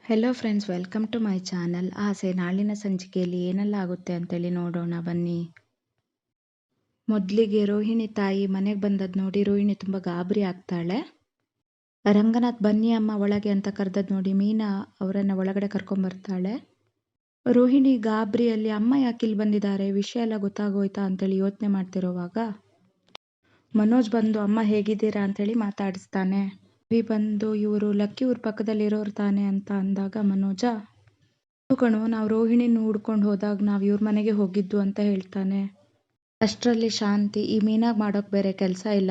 Hello friends, welcome to my channel. ಆಸೆ ನಾಳಿನ ಸಂಚಿಕೆಯಲ್ಲಿ ಏನೆಲ್ಲ ಆಗುತ್ತೆ ಅಂತೇಳಿ ನೋಡೋಣ ಬನ್ನಿ. ಮೊದಲಿಗೆ ರೋಹಿಣಿ ತಾಯಿ ಮನೆಗೆ ಬಂದದ್ದು ನೋಡಿ ರೋಹಿಣಿ ತುಂಬ ಗಾಬರಿ ಆಗ್ತಾಳೆ. ರಂಗನಾಥ್ ಬನ್ನಿ ಅಮ್ಮ ಒಳಗೆ ಅಂತ ಕರೆದದ್ದು ನೋಡಿ ಮೀನಾ ಅವರನ್ನು ಒಳಗಡೆ ಕರ್ಕೊಂಬರ್ತಾಳೆ. ರೋಹಿಣಿ ಗಾಬರಿಯಲ್ಲಿ ಅಮ್ಮ ಯಾಕೆ ಇಲ್ಲಿ ಬಂದಿದ್ದಾರೆ, ವಿಷಯ ಎಲ್ಲ ಗೊತ್ತಾಗೋಯ್ತಾ ಅಂತೇಳಿ ಯೋಚನೆ ಮಾಡ್ತಿರೋವಾಗ ಮನೋಜ್ ಬಂದು ಅಮ್ಮ ಹೇಗಿದ್ದೀರಾ ಅಂತೇಳಿ ಮಾತಾಡಿಸ್ತಾನೆ. ಬಂದು ಇವರು ಲಕ್ಕಿ ಊರ ಪಕ್ಕದಲ್ಲಿರೋರು ತಾನೆ ಅಂತ ಅಂದಾಗ ಮನೋಜ ಕಣು, ನಾವು ರೋಹಿಣಿನ ಹುಡ್ಕೊಂಡು ಹೋದಾಗ ನಾವು ಇವ್ರ ಮನೆಗೆ ಹೋಗಿದ್ದು ಅಂತ ಹೇಳ್ತಾನೆ. ಅಷ್ಟರಲ್ಲಿ ಶಾಂತಿ ಈ ಮೀನಾಗ್ ಮಾಡೋಕೆ ಬೇರೆ ಕೆಲಸ ಇಲ್ಲ,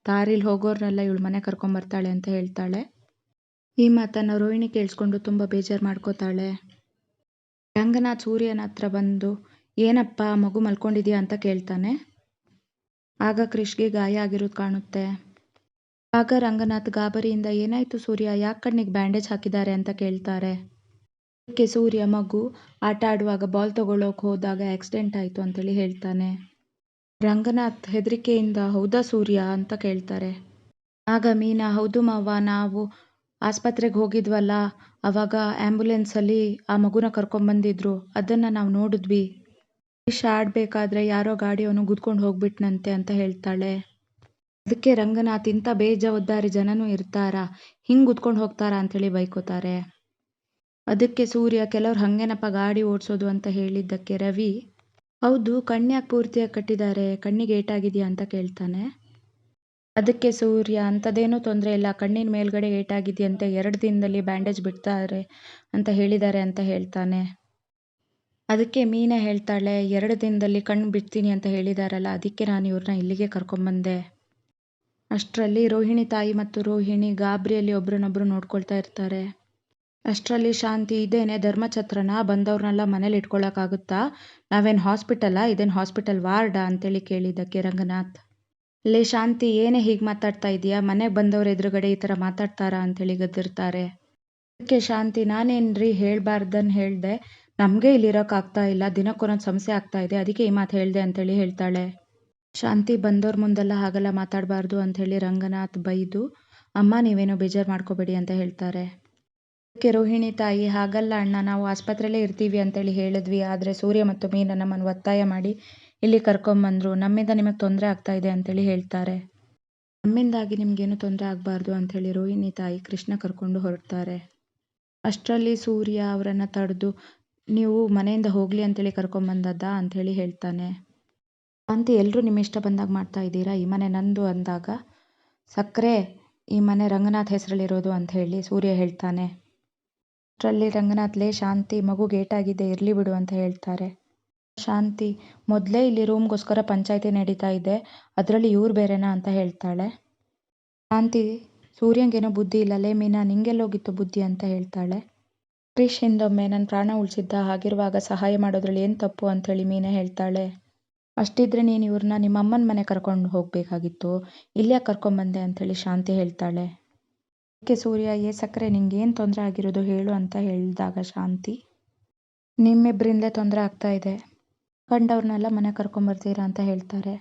ದಾರಿಲಿ ಹೋಗೋರ್ನೆಲ್ಲ ಇವಳು ಮನೆ ಕರ್ಕೊಂಬರ್ತಾಳೆ ಅಂತ ಹೇಳ್ತಾಳೆ. ಈ ಮಾತನ್ನು ರೋಹಿಣಿ ಕೇಳಿಸ್ಕೊಂಡು ತುಂಬ ಬೇಜಾರು ಮಾಡ್ಕೋತಾಳೆ. ರಂಗನಾಥ್ ಸೂರ್ಯನ ಹತ್ರ ಬಂದು ಏನಪ್ಪ ಮಗು ಮಲ್ಕೊಂಡಿದ್ಯಾ ಅಂತ ಕೇಳ್ತಾನೆ. ಆಗ ಕ್ರಿಷ್ಗೆ ಗಾಯ ಆಗಿರೋದು ಕಾಣುತ್ತೆ. ಆಗ ರಂಗನಾಥ್ ಗಾಬರಿಯಿಂದ ಏನಾಯ್ತು ಸೂರ್ಯ, ಯಾಕೆ ಕಣ್ಣಿಗೆ ಬ್ಯಾಂಡೇಜ್ ಹಾಕಿದ್ದಾರೆ ಅಂತ ಕೇಳ್ತಾರೆ. ಅದಕ್ಕೆ ಸೂರ್ಯ ಮಗು ಆಟ ಆಡುವಾಗ ಬಾಲ್ ತಗೊಳ್ಳೋಕೆ ಹೋದಾಗ ಆಕ್ಸಿಡೆಂಟ್ ಆಯಿತು ಅಂತೇಳಿ ಹೇಳ್ತಾನೆ. ರಂಗನಾಥ್ ಹೆದರಿಕೆಯಿಂದ ಹೌದಾ ಸೂರ್ಯ ಅಂತ ಕೇಳ್ತಾರೆ. ಆಗ ಮೀನಾ ಹೌದು ಮಾವ, ನಾವು ಆಸ್ಪತ್ರೆಗೆ ಹೋಗಿದ್ವಲ್ಲ, ಅವಾಗ ಆ್ಯಂಬುಲೆನ್ಸಲ್ಲಿ ಆ ಮಗುನ ಕರ್ಕೊಂಬಂದಿದ್ರು, ಅದನ್ನು ನಾವು ನೋಡಿದ್ವಿ. ಫಿಶ್ ಆಡಬೇಕಾದ್ರೆ ಯಾರೋ ಗಾಡಿಯವನು ಗುದ್ಕೊಂಡು ಹೋಗ್ಬಿಟ್ನಂತೆ ಅಂತ ಹೇಳ್ತಾಳೆ. ಅದಕ್ಕೆ ರಂಗನಾಥ್ ಇಂಥ ಬೇಜವಾಬ್ದಾರಿ ಜನನೂ ಇರ್ತಾರಾ, ಹಿಂಗೆ ಗುದ್ಕೊಂಡು ಹೋಗ್ತಾರಾ ಅಂಥೇಳಿ ಬೈಕೋತಾರೆ. ಅದಕ್ಕೆ ಸೂರ್ಯ ಕೆಲವ್ರು ಹಂಗೇನಪ್ಪ ಗಾಡಿ ಓಡಿಸೋದು ಅಂತ ಹೇಳಿದ್ದಕ್ಕೆ ರವಿ ಹೌದು ಕಣ್ಯಾಕೆ ಪೂರ್ತಿಯಾಗಿ ಕಟ್ಟಿದ್ದಾರೆ, ಕಣ್ಣಿಗೆ ಏಟಾಗಿದೆಯಾ ಅಂತ ಕೇಳ್ತಾನೆ. ಅದಕ್ಕೆ ಸೂರ್ಯ ಅಂಥದ್ದೇನೂ ತೊಂದರೆ ಇಲ್ಲ, ಕಣ್ಣಿನ ಮೇಲ್ಗಡೆ ಏಟಾಗಿದೆಯಂತೆ, 2 ದಿನದಲ್ಲಿ ಬ್ಯಾಂಡೇಜ್ ಬಿಡ್ತಾರೆ ಅಂತ ಹೇಳಿದ್ದಾರೆ ಅಂತ ಹೇಳ್ತಾನೆ. ಅದಕ್ಕೆ ಮೀನಾ ಹೇಳ್ತಾಳೆ 2 ದಿನದಲ್ಲಿ ಕಣ್ಣು ಬಿಡ್ತೀನಿ ಅಂತ ಹೇಳಿದಾರಲ್ಲ, ಅದಕ್ಕೆ ನಾನು ಇವ್ರನ್ನ ಇಲ್ಲಿಗೆ ಕರ್ಕೊಂಬಂದೆ. ಅಷ್ಟರಲ್ಲಿ ರೋಹಿಣಿ ತಾಯಿ ಮತ್ತು ರೋಹಿಣಿ ಗಾಬರಿಯಲ್ಲಿ ಒಬ್ರನ್ನೊಬ್ರು ನೋಡ್ಕೊಳ್ತಾ ಇರ್ತಾರೆ. ಅಷ್ಟರಲ್ಲಿ ಶಾಂತಿ ಇದೇನೆ ಧರ್ಮಛತ್ರನ, ಬಂದವ್ರನ್ನೆಲ್ಲ ಮನೇಲಿ ಇಟ್ಕೊಳ್ಳೋಕ್ಕಾಗುತ್ತಾ, ನಾವೇನು ಹಾಸ್ಪಿಟಲಾ, ಇದೇನು ಹಾಸ್ಪಿಟಲ್ ವಾರ್ಡಾ ಅಂತೇಳಿ ಕೇಳಿದ್ದಕ್ಕೆ ರಂಗನಾಥ್ ಲೇ ಶಾಂತಿ ಏನೇ ಹೀಗೆ ಮಾತಾಡ್ತಾ ಇದೆಯಾ, ಮನೆಗೆ ಬಂದವ್ರ ಎದುರುಗಡೆ ಈ ಥರ ಮಾತಾಡ್ತಾರಾ ಅಂತೇಳಿ ಗದ್ದಿರ್ತಾರೆ. ಅದಕ್ಕೆ ಶಾಂತಿ ನಾನೇನ್ರಿ ಹೇಳ್ಬಾರ್ದನ್ನು ಹೇಳಿದೆ, ನಮಗೆ ಇಲ್ಲಿರೋಕ್ಕಾಗ್ತಾ ಇಲ್ಲ, ದಿನಕ್ಕೊಂದೊಂದು ಸಮಸ್ಯೆ ಆಗ್ತಾ ಇದೆ, ಅದಕ್ಕೆ ಈ ಮಾತು ಹೇಳಿದೆ ಅಂತೇಳಿ ಹೇಳ್ತಾಳೆ. ಶಾಂತಿ ಬಂದವ್ರ ಮುಂದೆಲ್ಲ ಹಾಗೆಲ್ಲ ಮಾತಾಡಬಾರ್ದು ಅಂಥೇಳಿ ರಂಗನಾಥ್ ಬೈದು ಅಮ್ಮ ನೀವೇನೋ ಬೇಜಾರು ಮಾಡ್ಕೋಬೇಡಿ ಅಂತ ಹೇಳ್ತಾರೆ. ಅದಕ್ಕೆ ರೋಹಿಣಿ ತಾಯಿ ಹಾಗಲ್ಲ ಅಣ್ಣ, ನಾವು ಆಸ್ಪತ್ರೆಯಲ್ಲೇ ಇರ್ತೀವಿ ಅಂತೇಳಿ ಹೇಳಿದ್ವಿ, ಆದರೆ ಸೂರ್ಯ ಮತ್ತು ಮೀನಾ ನಮ್ಮನ್ನು ಒತ್ತಾಯ ಮಾಡಿ ಇಲ್ಲಿ ಕರ್ಕೊಂಬಂದರು, ನಮ್ಮಿಂದ ನಿಮಗೆ ತೊಂದರೆ ಆಗ್ತಾ ಇದೆ ಅಂತೇಳಿ ಹೇಳ್ತಾರೆ. ನಮ್ಮಿಂದಾಗಿ ನಿಮಗೇನು ತೊಂದರೆ ಆಗಬಾರ್ದು ಅಂಥೇಳಿ ರೋಹಿಣಿ ತಾಯಿ ಕೃಷ್ಣ ಕರ್ಕೊಂಡು ಹೊರಡ್ತಾರೆ. ಅಷ್ಟರಲ್ಲಿ ಸೂರ್ಯ ಅವರನ್ನು ತಡೆದು ನೀವು ಮನೆಯಿಂದ ಹೋಗಲಿ ಅಂತೇಳಿ ಕರ್ಕೊಂಬಂದದ್ದಾ ಅಂಥೇಳಿ ಹೇಳ್ತಾನೆ. ಶಾಂತಿ ಎಲ್ಲರೂ ನಿಮ್ಮ ಇಷ್ಟ ಬಂದಾಗ ಮಾಡ್ತಾ ಇದ್ದೀರಾ, ಈ ಮನೆ ನಂದು ಅಂದಾಗ ಸಕ್ಕರೆ ಈ ಮನೆ ರಂಗನಾಥ್ ಹೆಸರಲ್ಲಿರೋದು ಅಂತ ಹೇಳಿ ಸೂರ್ಯ ಹೇಳ್ತಾನೆ. ಅಷ್ಟರಲ್ಲಿ ರಂಗನಾಥ್ ಲೇ ಶಾಂತಿ ಮಗುಗೆ ಏಟಾಗಿದೆ ಇರಲಿ ಬಿಡು ಅಂತ ಹೇಳ್ತಾರೆ. ಶಾಂತಿ ಮೊದಲೇ ಇಲ್ಲಿ ರೂಮ್ಗೋಸ್ಕರ ಪಂಚಾಯಿತಿ ನಡೀತಾ ಇದೆ, ಅದರಲ್ಲಿ ಇವ್ರು ಬೇರೆನಾ ಅಂತ ಹೇಳ್ತಾಳೆ. ಶಾಂತಿ ಸೂರ್ಯಂಗೇನೋ ಬುದ್ಧಿ ಇಲ್ಲ, ಲೇ ಮೀನಾ ನಿಂಗೆಲ್ಲೋಗಿತ್ತು ಬುದ್ಧಿ ಅಂತ ಹೇಳ್ತಾಳೆ. ಕ್ರಿಶ್ ಹಿಂದೊಮ್ಮೆ ನನ್ನ ಪ್ರಾಣ ಉಳಿಸಿದ್ದ, ಹಾಗಿರುವಾಗ ಸಹಾಯ ಮಾಡೋದ್ರಲ್ಲಿ ಏನು ತಪ್ಪು ಅಂಥೇಳಿ ಮೀನಾ ಹೇಳ್ತಾಳೆ. ಅಷ್ಟಿದ್ರೆ ನೀನು ಇವ್ರನ್ನ ನಿಮ್ಮ ಅಮ್ಮನ ಮನೆ ಕರ್ಕೊಂಡು ಹೋಗಬೇಕಾಗಿತ್ತು, ಇಲ್ಯಾಕೆ ಕರ್ಕೊಂಬಂದೆ ಅಂಥೇಳಿ ಶಾಂತಿ ಹೇಳ್ತಾಳೆ. ಅದಕ್ಕೆ ಸೂರ್ಯ ಸಕ್ಕರೆ ನಿಂಗೇನು ತೊಂದರೆ ಆಗಿರೋದು ಹೇಳು ಅಂತ ಹೇಳಿದಾಗ ಶಾಂತಿ ನಿಮ್ಮಿಬ್ಬರಿಂದಲೇ ತೊಂದರೆ ಆಗ್ತಾ ಇದೆ, ಕಂಡವ್ರನ್ನೆಲ್ಲ ಮನೆ ಕರ್ಕೊಂಬರ್ತೀರಾ ಅಂತ ಹೇಳ್ತಾರೆ.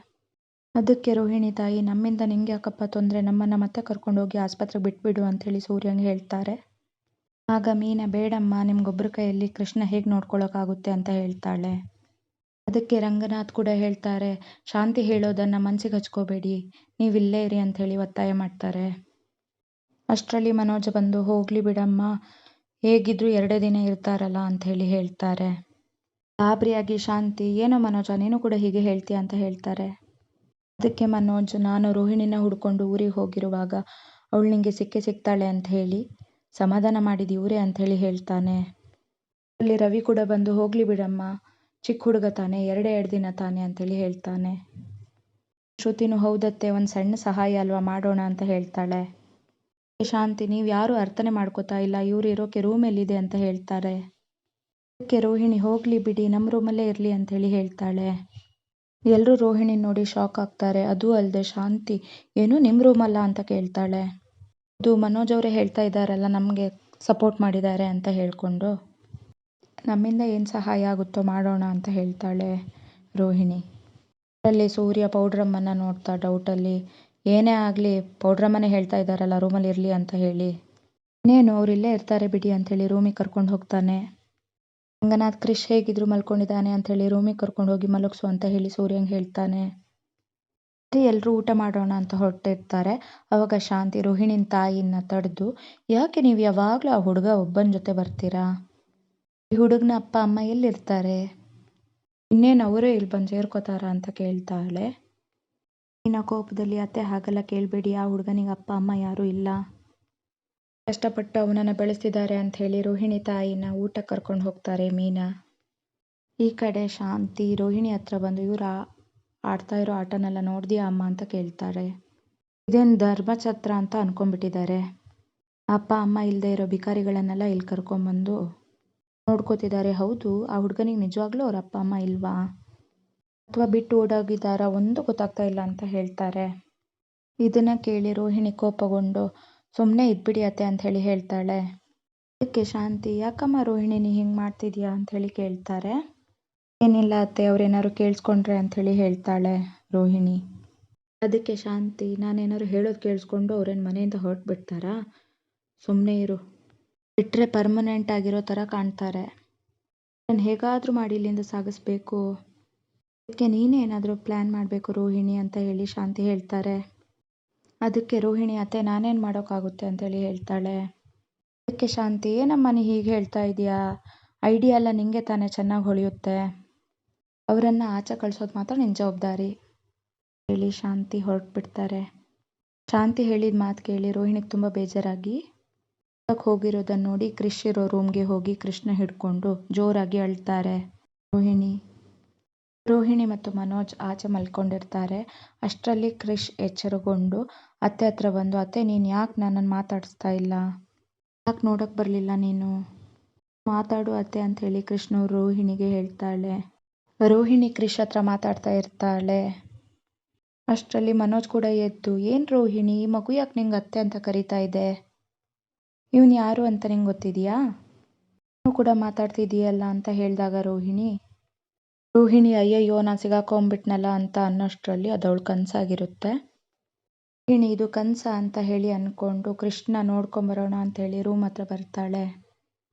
ಅದಕ್ಕೆ ರೋಹಿಣಿ ತಾಯಿ ನಮ್ಮಿಂದ ನಿಂಗೆ ಯಾಕಪ್ಪ ತೊಂದರೆ, ನಮ್ಮನ್ನು ಮತ್ತೆ ಕರ್ಕೊಂಡೋಗಿ ಆಸ್ಪತ್ರೆಗೆ ಬಿಟ್ಬಿಡು ಅಂಥೇಳಿ ಸೂರ್ಯಂಗೆ ಹೇಳ್ತಾರೆ. ಆಗ ಮೀನಾ ಬೇಡಮ್ಮ, ನಿಮ್ಗೊಬ್ಬರ ಕೈಯಲ್ಲಿ ಕೃಷ್ಣ ಹೇಗೆ ನೋಡ್ಕೊಳ್ಳೋಕ್ಕಾಗುತ್ತೆ ಅಂತ ಹೇಳ್ತಾಳೆ. ಅದಕ್ಕೆ ರಂಗನಾಥ್ ಕೂಡ ಹೇಳ್ತಾರೆ ಶಾಂತಿ ಹೇಳೋದನ್ನು ಮನಸ್ಸಿಗೆ ಹಚ್ಕೋಬೇಡಿ, ನೀವು ಇಲ್ಲೇ ಇರಿ ಅಂಥೇಳಿ ಒತ್ತಾಯ ಮಾಡ್ತಾರೆ. ಅಷ್ಟರಲ್ಲಿ ಮನೋಜ್ ಬಂದು ಹೋಗಲಿ ಬಿಡಮ್ಮ, ಹೇಗಿದ್ರು 2 ದಿನ ಇರ್ತಾರಲ್ಲ ಅಂಥೇಳಿ ಹೇಳ್ತಾರೆ. ಗಾಬರಿಯಾಗಿ ಶಾಂತಿ ಏನೋ ಮನೋಜ ನೀನು ಕೂಡ ಹೀಗೆ ಹೇಳ್ತೀಯ ಅಂತ ಹೇಳ್ತಾರೆ. ಅದಕ್ಕೆ ಮನೋಜ್ ನಾನು ರೋಹಿಣಿನ ಹುಡ್ಕೊಂಡು ಊರಿಗೆ ಹೋಗಿರುವಾಗ ಅವಳು ನಿಂಗೆ ಸಿಗ್ತಾಳೆ ಅಂತ ಹೇಳಿ ಸಮಾಧಾನ ಮಾಡಿದ ಇವರೇ ಅಂಥೇಳಿ ಹೇಳ್ತಾನೆ. ಅಲ್ಲಿ ರವಿ ಕೂಡ ಬಂದು ಹೋಗಲಿ ಬಿಡಮ್ಮ, ಚಿಕ್ಕ ಹುಡುಗ ತಾನೆ, 2 ದಿನ ತಾನೆ ಅಂತೇಳಿ ಹೇಳ್ತಾನೆ. ಶ್ರುತಿನೂ ಹೌದತ್ತೆ, ಒಂದು ಸಣ್ಣ ಸಹಾಯ ಅಲ್ವಾ ಮಾಡೋಣ ಅಂತ ಹೇಳ್ತಾಳೆ. ಶಾಂತಿ ನೀವು ಯಾರು ಅರ್ಥನೆ ಮಾಡ್ಕೋತಾ ಇಲ್ಲ, ಇವ್ರು ಇರೋಕೆ ರೂಮ್ ಎಲ್ಲಿದೆ ಅಂತ ಹೇಳ್ತಾರೆ. ಅದಕ್ಕೆ ರೋಹಿಣಿ ಹೋಗಲಿ ಬಿಡಿ, ನಮ್ಮ ರೂಮಲ್ಲೇ ಇರಲಿ ಅಂಥೇಳಿ ಹೇಳ್ತಾಳೆ. ಎಲ್ಲರೂ ರೋಹಿಣಿ ನೋಡಿ ಶಾಕ್ ಆಗ್ತಾರೆ. ಅದೂ ಅಲ್ಲದೆ ಶಾಂತಿ ಏನು ನಿಮ್ಮ ರೂಮಲ್ಲ ಅಂತ ಕೇಳ್ತಾಳೆ. ಅದು ಮನೋಜ್ ಅವರೇ ಹೇಳ್ತಾ ಇದ್ದಾರಲ್ಲ ನಮಗೆ ಸಪೋರ್ಟ್ ಮಾಡಿದ್ದಾರೆ ಅಂತ ಹೇಳ್ಕೊಂಡು ನಮ್ಮಿಂದ ಏನು ಸಹಾಯ ಆಗುತ್ತೋ ಮಾಡೋಣ ಅಂತ ಹೇಳ್ತಾಳೆ ರೋಹಿಣಿ. ಅಲ್ಲಿ ಸೂರ್ಯ ಪೌಡ್ರಮ್ಮನ್ನು ನೋಡ್ತಾ ಡೌಟಲ್ಲಿ ಏನೇ ಆಗಲಿ ಪೌಡ್ರಮ್ಮನೇ ಹೇಳ್ತಾ ಇದ್ದಾರಲ್ಲ ರೂಮಲ್ಲಿ ಇರಲಿ ಅಂತ ಹೇಳಿ ಇನ್ನೇನು ಅವ್ರು ಇಲ್ಲೇ ಇರ್ತಾರೆ ಬಿಡಿ ಅಂಥೇಳಿ ರೂಮಿಗೆ ಕರ್ಕೊಂಡು ಹೋಗ್ತಾನೆ. ರಂಗನಾಥ್ ಕ್ರಿಶ್ ಹೇಗಿದ್ರು ಮಲ್ಕೊಂಡಿದ್ದಾನೆ ಅಂಥೇಳಿ ರೂಮಿಗೆ ಕರ್ಕೊಂಡು ಹೋಗಿ ಮಲಗಿಸು ಅಂತ ಹೇಳಿ ಸೂರ್ಯಂಗೆ ಹೇಳ್ತಾನೆ. ಸರಿ ಎಲ್ಲರೂ ಊಟ ಮಾಡೋಣ ಅಂತ ಹೊರಟಿರ್ತಾರೆ. ಅವಾಗ ಶಾಂತಿ ರೋಹಿಣಿನ ತಾಯಿನ ತಡೆದು, ಯಾಕೆ ನೀವು ಯಾವಾಗಲೂ ಆ ಹುಡುಗ ಒಬ್ಬನ ಜೊತೆ ಬರ್ತೀರಾ? ಈ ಹುಡುಗನ ಅಪ್ಪ ಅಮ್ಮ ಎಲ್ಲಿರ್ತಾರೆ? ಇನ್ನೇನು ಅವರೇ ಇಲ್ಲಿ ಬಂದು ಸೇರ್ಕೋತಾರ ಅಂತ ಕೇಳ್ತಾಳೆ. ಮೀನಾ ಕೋಪದಲ್ಲಿ, ಅತ್ತೆ ಹಾಗೆಲ್ಲ ಕೇಳಬೇಡಿ, ಆ ಹುಡುಗನಿಗೆ ಅಪ್ಪ ಅಮ್ಮ ಯಾರೂ ಇಲ್ಲ. ಕಷ್ಟಪಟ್ಟು ಅವನನ್ನು ಬೆಳೆಸ್ತಿದ್ದಾರೆ ಅಂತ ಹೇಳಿ ರೋಹಿಣಿ ತಾಯಿನ ಊಟಕ್ಕೆ ಕರ್ಕೊಂಡು ಹೋಗ್ತಾರೆ ಮೀನಾ. ಈ ಕಡೆ ಶಾಂತಿ ರೋಹಿಣಿ ಹತ್ರ ಬಂದು, ಇವ್ರು ಆಡ್ತಾ ಇರೋ ಆಟನೆಲ್ಲ ನೋಡ್ದಿಯಾ ಅಮ್ಮ ಅಂತ ಕೇಳ್ತಾರೆ. ಇದೇನು ಧರ್ಮಛತ್ರ ಅಂತ ಅನ್ಕೊಂಡ್ಬಿಟ್ಟಿದ್ದಾರೆ. ಅಪ್ಪ ಅಮ್ಮ ಇಲ್ಲದೆ ಇರೋ ಭಿಕಾರಿಗಳನ್ನೆಲ್ಲ ಇಲ್ಲಿ ಕರ್ಕೊಂಬಂದು ನೋಡ್ಕೋತಿದ್ದಾರೆ. ಹೌದು, ಆ ಹುಡುಗನಿಗೆ ನಿಜವಾಗ್ಲೂ ಅವ್ರ ಅಪ್ಪ ಅಮ್ಮ ಇಲ್ವಾ ಅಥವಾ ಬಿಟ್ಟು ಓಡೋಗಿದ್ದಾರಾ ಒಂದು ಗೊತ್ತಾಗ್ತಾ ಇಲ್ಲ ಅಂತ ಹೇಳ್ತಾರೆ. ಇದನ್ನ ಕೇಳಿ ರೋಹಿಣಿ ಕೋಪಗೊಂಡು, ಸುಮ್ಮನೆ ಇದ್ಬಿಡಿ ಅತ್ತೆ ಅಂತ ಹೇಳಿ ಹೇಳ್ತಾಳೆ. ಅದಕ್ಕೆ ಶಾಂತಿ, ಯಾಕಮ್ಮ ರೋಹಿಣಿ ನೀ ಹಿಂಗೆ ಮಾಡ್ತಿದ್ಯಾ ಅಂತ ಹೇಳಿ ಕೇಳ್ತಾರೆ. ಏನಿಲ್ಲ ಅತ್ತೆ, ಅವ್ರೇನಾದ್ರು ಕೇಳಿಸ್ಕೊಂಡ್ರೆ ಅಂಥೇಳಿ ಹೇಳ್ತಾಳೆ ರೋಹಿಣಿ. ಅದಕ್ಕೆ ಶಾಂತಿ, ನಾನೇನಾದ್ರು ಹೇಳೋದು ಕೇಳಿಸ್ಕೊಂಡು ಅವ್ರೇನು ಮನೆಯಿಂದ ಹೊರಟ್ಬಿಡ್ತಾರಾ? ಸುಮ್ಮನೆ ಇರು, ಬಿಟ್ಟರೆ ಪರ್ಮನೆಂಟ್ ಆಗಿರೋ ಥರ ಕಾಣ್ತಾರೆ. ನಾನು ಹೇಗಾದರೂ ಮಾಡಿ ಇಲ್ಲಿಂದ ಸಾಗಿಸ್ಬೇಕು, ಅದಕ್ಕೆ ನೀನೇ ಏನಾದರೂ ಪ್ಲ್ಯಾನ್ ಮಾಡಬೇಕು ರೋಹಿಣಿ ಅಂತ ಹೇಳಿ ಶಾಂತಿ ಹೇಳ್ತಾರೆ. ಅದಕ್ಕೆ ರೋಹಿಣಿ, ಅತ್ತೆ ನಾನೇನು ಮಾಡೋಕ್ಕಾಗುತ್ತೆ ಅಂತೇಳಿ ಹೇಳ್ತಾಳೆ. ಅದಕ್ಕೆ ಶಾಂತಿ, ಏನಮ್ಮ ನೀ ಹೀಗೆ ಹೇಳ್ತಾ ಇದೀಯಾ? ಐಡಿಯಾ ಎಲ್ಲ ನಿಂಗೆ ತಾನೇ ಚೆನ್ನಾಗಿ ಹೊಳೆಯುತ್ತೆ, ಅವರನ್ನು ಆಚೆ ಕಳಿಸೋದು ಮಾತ್ರ ನಿನ್ನ ಜವಾಬ್ದಾರಿ ಹೇಳಿ ಶಾಂತಿ ಹೊರಟ್ಬಿಡ್ತಾರೆ. ಶಾಂತಿ ಹೇಳಿದ ಮಾತು ಕೇಳಿ ರೋಹಿಣಿಗೆ ತುಂಬ ಬೇಜಾರಾಗಿ ಹೋಗಿರೋದನ್ನು ನೋಡಿ ಕ್ರಿಶ್ ಇರೋ ರೂಮ್ಗೆ ಹೋಗಿ ಕೃಷ್ಣ ಹಿಡ್ಕೊಂಡು ಜೋರಾಗಿ ಅಳ್ತಾರೆ. ರೋಹಿಣಿ ಮತ್ತು ಮನೋಜ್ ಆಚೆ ಮಲ್ಕೊಂಡಿರ್ತಾರೆ. ಅಷ್ಟರಲ್ಲಿ ಕ್ರಿಶ್ ಎಚ್ಚರಗೊಂಡು ಅತ್ತೆ ಹತ್ರ ಬಂದು, ಅತ್ತೆ ನೀನು ಯಾಕೆ ನನ್ನನ್ನು ಮಾತಾಡಿಸ್ತಾ ಇಲ್ಲ? ಯಾಕೆ ನೋಡೋಕ್ಕೆ ಬರಲಿಲ್ಲ ನೀನು? ಮಾತಾಡು ಅತ್ತೆ ಅಂತ ಹೇಳಿ ಕೃಷ್ಣ ರೋಹಿಣಿಗೆ ಹೇಳ್ತಾಳೆ. ರೋಹಿಣಿ ಕ್ರಿಶ್ ಹತ್ರ ಮಾತಾಡ್ತಾ ಇರ್ತಾಳೆ. ಅಷ್ಟರಲ್ಲಿ ಮನೋಜ್ ಕೂಡ ಎದ್ದು, ಏನು ರೋಹಿಣಿ, ಈ ಮಗು ಯಾಕೆ ನಿಂಗೆ ಅತ್ತೆ ಅಂತ ಕರೀತಾ ಇದೆ? ಇವನು ಯಾರು ಅಂತ ನಿಂಗೆ ಗೊತ್ತಿದೆಯಾ? ನೀನು ಕೂಡ ಮಾತಾಡ್ತಿದೀಯಲ್ಲ ಅಂತ ಹೇಳಿದಾಗ ರೋಹಿಣಿ ಅಯ್ಯಯ್ಯೋ ನಾನು ಸಿಗಾಕೊಂಡ್ಬಿಟ್ನಲ್ಲ ಅಂತ ಅನ್ನೋಷ್ಟರಲ್ಲಿ ಅದು ಅವಳು ಕನಸಾಗಿರುತ್ತೆ. ರೋಹಿಣಿ ಇದು ಕನಸ ಅಂತ ಹೇಳಿ ಅಂದ್ಕೊಂಡು ಕೃಷ್ಣ ನೋಡ್ಕೊಂಬರೋಣ ಅಂತ ಹೇಳಿ ರೂಮ್ ಹತ್ರ ಬರ್ತಾಳೆ.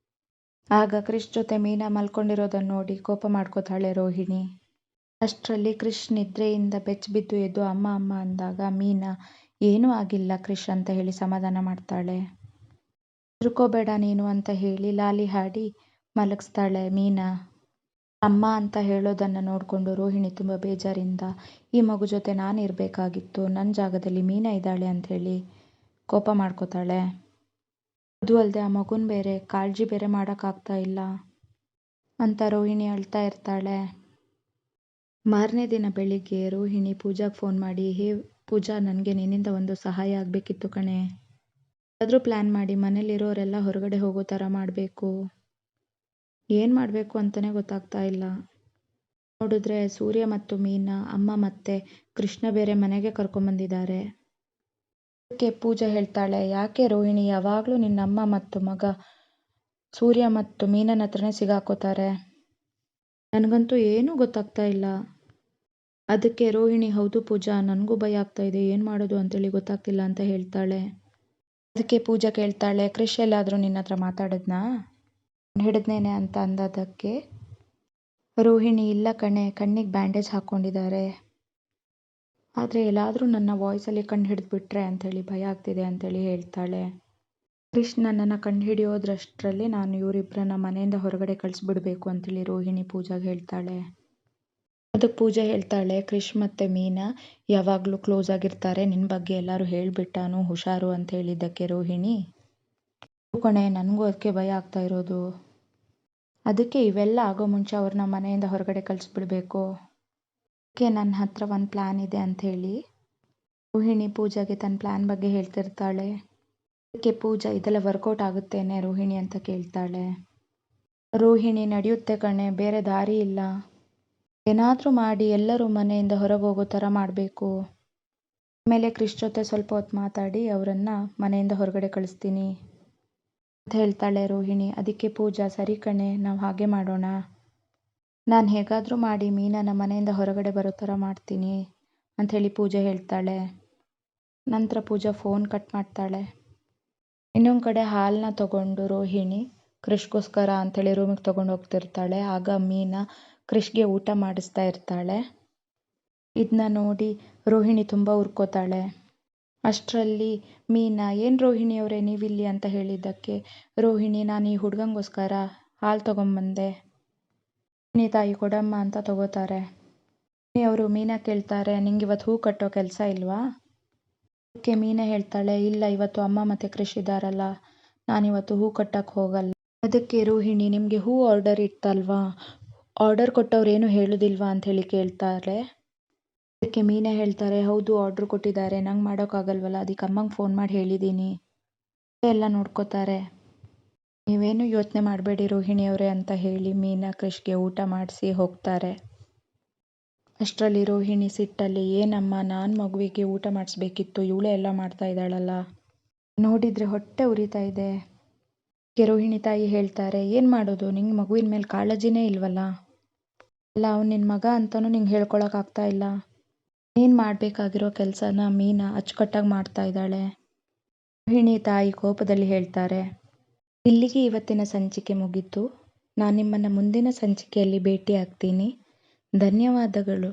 ಆಗ ಕ್ರಿಶ್ ಜೊತೆ ಮೀನಾ ಮಲ್ಕೊಂಡಿರೋದನ್ನು ನೋಡಿ ಕೋಪ ಮಾಡ್ಕೋತಾಳೆ ರೋಹಿಣಿ. ಅಷ್ಟರಲ್ಲಿ ಕ್ರಿಶ್ ನಿದ್ರೆಯಿಂದ ಬೆಚ್ಚಬಿದ್ದು ಎದ್ದು ಅಮ್ಮ ಅಮ್ಮ ಅಂದಾಗ ಮೀನಾ ಏನೂ ಆಗಿಲ್ಲ ಕ್ರಿಶ್ ಅಂತ ಹೇಳಿ ಸಮಾಧಾನ ಮಾಡ್ತಾಳೆ. ಹೆದರ್ಕೋಬೇಡ ನೀನು ಅಂತ ಹೇಳಿ ಲಾಲಿ ಹಾಡಿ ಮಲಗಿಸ್ತಾಳೆ ಮೀನಾ. ಅಮ್ಮ ಅಂತ ಹೇಳೋದನ್ನು ನೋಡಿಕೊಂಡು ರೋಹಿಣಿ ತುಂಬ ಬೇಜಾರಿಂದ, ಈ ಮಗು ಜೊತೆ ನಾನು ಇರಬೇಕಾಗಿತ್ತು, ನನ್ನ ಜಾಗದಲ್ಲಿ ಮೀನಾ ಇದ್ದಾಳೆ ಅಂಥೇಳಿ ಕೋಪ ಮಾಡ್ಕೋತಾಳೆ. ಅದು ಅಲ್ಲದೆ ಆ ಮಗುನ ಬೇರೆ ಕಾಳಜಿ ಬೇರೆ ಮಾಡೋಕ್ಕಾಗ್ತಾ ಇಲ್ಲ ಅಂತ ರೋಹಿಣಿ ಅಳ್ತಾ ಇರ್ತಾಳೆ. ಮಾರನೇ ದಿನ ಬೆಳಿಗ್ಗೆ ರೋಹಿಣಿ ಪೂಜಾಗೆ ಫೋನ್ ಮಾಡಿ, ಹೇ ಪೂಜಾ, ನನಗೆ ನಿನ್ನಿಂದ ಒಂದು ಸಹಾಯ ಆಗಬೇಕಿತ್ತು ಕಣೆ. ಆದರೂ ಪ್ಲ್ಯಾನ್ ಮಾಡಿ ಮನೇಲಿರೋರೆಲ್ಲ ಹೊರಗಡೆ ಹೋಗೋ ಥರ ಮಾಡಬೇಕು. ಏನು ಮಾಡಬೇಕು ಅಂತಲೇ ಗೊತ್ತಾಗ್ತಾ ಇಲ್ಲ. ನೋಡಿದ್ರೆ ಸೂರ್ಯ ಮತ್ತು ಮೀನಾ ಅಮ್ಮ ಮತ್ತು ಕೃಷ್ಣ ಬೇರೆ ಮನೆಗೆ ಕರ್ಕೊಂಬಂದಿದ್ದಾರೆ. ಅದಕ್ಕೆ ಪೂಜಾ ಹೇಳ್ತಾಳೆ, ಯಾಕೆ ರೋಹಿಣಿ ಯಾವಾಗಲೂ ನಿನ್ನ ಅಮ್ಮ ಮತ್ತು ಮಗ ಸೂರ್ಯ ಮತ್ತು ಮೀನನ ಹತ್ರನೇ ಸಿಗಾಕೋತಾರೆ? ನನಗಂತೂ ಏನೂ ಗೊತ್ತಾಗ್ತಾ ಇಲ್ಲ. ಅದಕ್ಕೆ ರೋಹಿಣಿ, ಹೌದು ಪೂಜಾ, ನನಗೂ ಭಯ ಆಗ್ತಾ ಇದೆ, ಏನು ಮಾಡೋದು ಅಂತೇಳಿ ಗೊತ್ತಾಗ್ತಿಲ್ಲ ಅಂತ ಹೇಳ್ತಾಳೆ. ಅದಕ್ಕೆ ಪೂಜಾ ಕೇಳ್ತಾಳೆ, ಕ್ರಿಶ್ ಎಲ್ಲಾದರೂ ನಿನ್ನ ಹತ್ರ ಮಾತಾಡಿದ್ನಾ? ಹಿಡಿದ್ನೇನೆ ಅಂತ ಅಂದದಕ್ಕೆ ರೋಹಿಣಿ, ಇಲ್ಲ ಕಣೆ, ಕಣ್ಣಿಗೆ ಬ್ಯಾಂಡೇಜ್ ಹಾಕ್ಕೊಂಡಿದ್ದಾರೆ, ಆದರೆ ಎಲ್ಲಾದರೂ ನನ್ನ ವಾಯ್ಸಲ್ಲಿ ಕಂಡು ಹಿಡಿದ್ಬಿಟ್ರೆ ಅಂಥೇಳಿ ಭಯ ಆಗ್ತಿದೆ ಅಂಥೇಳಿ ಹೇಳ್ತಾಳೆ. ಕ್ರಿಶ್ ನನ್ನನ್ನು ಕಂಡು ಹಿಡಿಯೋದ್ರಷ್ಟರಲ್ಲಿ ನಾನು ಇವರಿಬ್ಬರನ್ನ ಮನೆಯಿಂದ ಹೊರಗಡೆ ಕಳಿಸ್ಬಿಡ್ಬೇಕು ಅಂತೇಳಿ ರೋಹಿಣಿ ಪೂಜಾಗೆ ಹೇಳ್ತಾಳೆ. ಅದಕ್ಕೆ ಪೂಜಾ ಹೇಳ್ತಾಳೆ, ಕ್ರಿಶ್ ಮತ್ತು ಮೀನಾ ಯಾವಾಗಲೂ ಕ್ಲೋಸ್ ಆಗಿರ್ತಾರೆ, ನಿನ್ನ ಬಗ್ಗೆ ಎಲ್ಲರೂ ಹೇಳಿಬಿಟ್ಟಾನು, ಹುಷಾರು ಅಂತ ಹೇಳಿದ್ದಕ್ಕೆ ರೋಹಿಣಿ, ಕಣೆ ನನಗೂ ಅದಕ್ಕೆ ಭಯ ಆಗ್ತಾ ಇರೋದು, ಅದಕ್ಕೆ ಇವೆಲ್ಲ ಆಗೋ ಮುಂಚೆ ಅವ್ರನ್ನ ಮನೆಯಿಂದ ಹೊರಗಡೆ ಕಳಿಸ್ಬಿಡ್ಬೇಕು, ಅದಕ್ಕೆ ನನ್ನ ಹತ್ರ ಒಂದು ಪ್ಲ್ಯಾನ್ ಇದೆ ಅಂಥೇಳಿ ರೋಹಿಣಿ ಪೂಜಾಗೆ ತನ್ನ ಪ್ಲ್ಯಾನ್ ಬಗ್ಗೆ ಹೇಳ್ತಿರ್ತಾಳೆ. ಅದಕ್ಕೆ ಪೂಜಾ, ಇದೆಲ್ಲ ವರ್ಕೌಟ್ ಆಗುತ್ತೇನೆ ರೋಹಿಣಿ ಅಂತ ಕೇಳ್ತಾಳೆ. ರೋಹಿಣಿ, ನಡೆಯುತ್ತೆ ಕಣೆ, ಬೇರೆ ದಾರಿ ಇಲ್ಲ, ಏನಾದರೂ ಮಾಡಿ ಎಲ್ಲರೂ ಮನೆಯಿಂದ ಹೊರಗೆ ಹೋಗೋ ಥರ ಮಾಡಬೇಕು, ಆಮೇಲೆ ಕ್ರಿಶ್ ಜೊತೆ ಸ್ವಲ್ಪ ಹೊತ್ತು ಮಾತಾಡಿ ಅವರನ್ನು ಮನೆಯಿಂದ ಹೊರಗಡೆ ಕಳಿಸ್ತೀನಿ ಅಂತ ಹೇಳ್ತಾಳೆ ರೋಹಿಣಿ. ಅದಕ್ಕೆ ಪೂಜಾ, ಸರಿ ಕಣೆ, ನಾವು ಹಾಗೆ ಮಾಡೋಣ, ನಾನು ಹೇಗಾದರೂ ಮಾಡಿ ಮೀನನ ಮನೆಯಿಂದ ಹೊರಗಡೆ ಬರೋ ಥರ ಮಾಡ್ತೀನಿ ಅಂಥೇಳಿ ಪೂಜಾ ಹೇಳ್ತಾಳೆ. ನಂತರ ಪೂಜಾ ಫೋನ್ ಕಟ್ ಮಾಡ್ತಾಳೆ. ಇನ್ನೊಂದು ಕಡೆ ಹಾಲನ್ನ ತಗೊಂಡು ರೋಹಿಣಿ ಕ್ರಿಷ್ಗೋಸ್ಕರ ಅಂಥೇಳಿ ರೂಮಿಗೆ ತಗೊಂಡು ಹೋಗ್ತಿರ್ತಾಳೆ. ಆಗ ಮೀನಾ ಕ್ರಿಷ್ಗೆ ಊಟ ಮಾಡಿಸ್ತಾ ಇರ್ತಾಳೆ. ಇದನ್ನ ನೋಡಿ ರೋಹಿಣಿ ತುಂಬ ಉರ್ಕೋತಾಳೆ. ಅಷ್ಟರಲ್ಲಿ ಮೀನಾ ಏನು ರೋಹಿಣಿ ಅವರೇ ನೀವಿಲ್ಲಿ ಅಂತ ಹೇಳಿದ್ದಕ್ಕೆ ರೋಹಿಣಿ ನಾನು ಈ ಹುಡುಗಂಗೋಸ್ಕರ ಹಾಲು ತೊಗೊಂಬಂದೆ, ರೋಹಿಣಿ ತಾಯಿ ಕೊಡಮ್ಮ ಅಂತ ತಗೋತಾರೆ. ಅವರು ಮೀನಾ ಕೇಳ್ತಾರೆ, ನಿಂಗೆ ಇವತ್ತು ಹೂ ಕಟ್ಟೋ ಕೆಲಸ ಇಲ್ವಾ? ಅದಕ್ಕೆ ಮೀನಾ ಹೇಳ್ತಾಳೆ, ಇಲ್ಲ ಇವತ್ತು ಅಮ್ಮ ಮತ್ತು ಕ್ರಿಶ್ ಇದ್ದಾರಲ್ಲ, ನಾನಿವತ್ತು ಹೂ ಕಟ್ಟಕ್ಕೆ ಹೋಗಲ್ಲ. ಅದಕ್ಕೆ ರೋಹಿಣಿ, ನಿಮಗೆ ಹೂ ಆರ್ಡರ್ ಇತ್ತಲ್ವಾ, ಆರ್ಡರ್ ಕೊಟ್ಟವ್ರು ಏನು ಹೇಳೋದಿಲ್ವಾ ಅಂಥೇಳಿ ಕೇಳ್ತಾರೆ. ಅದಕ್ಕೆ ಮೀನಾ ಹೇಳ್ತಾರೆ, ಹೌದು ಆರ್ಡ್ರ್ ಕೊಟ್ಟಿದ್ದಾರೆ, ನಂಗೆ ಮಾಡೋಕ್ಕಾಗಲ್ವಲ್ಲ, ಅದಕ್ಕೆ ಅಮ್ಮಂಗೆ ಫೋನ್ ಮಾಡಿ ಹೇಳಿದ್ದೀನಿ, ಎಲ್ಲ ನೋಡ್ಕೋತಾರೆ, ನೀವೇನು ಯೋಚನೆ ಮಾಡಬೇಡಿ ರೋಹಿಣಿ ಅವರೇ ಅಂತ ಹೇಳಿ ಮೀನಾ ಕ್ರಿಷ್ಗೆ ಊಟ ಮಾಡಿಸಿ ಹೋಗ್ತಾರೆ. ಅಷ್ಟರಲ್ಲಿ ರೋಹಿಣಿ ಸಿಟ್ಟಲ್ಲಿ, ಏನಮ್ಮ ನಾನು ಮಗುವಿಗೆ ಊಟ ಮಾಡಿಸ್ಬೇಕಿತ್ತು, ಇವಳೇ ಎಲ್ಲ ಮಾಡ್ತಾ ಇದ್ದಾಳಲ್ಲ, ನೋಡಿದರೆ ಹೊಟ್ಟೆ ಉರಿತಾ ಇದೆ. ರೋಹಿಣಿ ತಾಯಿ ಹೇಳ್ತಾರೆ, ಏನು ಮಾಡೋದು, ನಿಂಗೆ ಮಗುವಿನ ಮೇಲೆ ಕಾಳಜಿನೇ ಇಲ್ವಲ್ಲ, ಅಲ್ಲ ಅವ್ನು ನಿನ್ನ ಮಗ ಅಂತಲೂ ನಿಂಗೆ ಹೇಳ್ಕೊಳಕ್ಕಾಗ್ತಾ ಇಲ್ಲ, ನೀನು ಮಾಡಬೇಕಾಗಿರೋ ಕೆಲಸನ ಮೀನಾ ಅಚ್ಚುಕಟ್ಟಾಗಿ ಮಾಡ್ತಾ ಇದ್ದಾಳೆ. ರೋಹಿಣಿ ತಾಯಿ ಕೋಪದಲ್ಲಿ ಹೇಳ್ತಾರೆ, ಇಲ್ಲಿಗೆ ಇವತ್ತಿನ ಸಂಚಿಕೆ ಮುಗೀತು. ನಾನು ನಿಮ್ಮನ್ನು ಮುಂದಿನ ಸಂಚಿಕೆಯಲ್ಲಿ ಭೇಟಿ ಆಗ್ತೀನಿ. ಧನ್ಯವಾದಗಳು.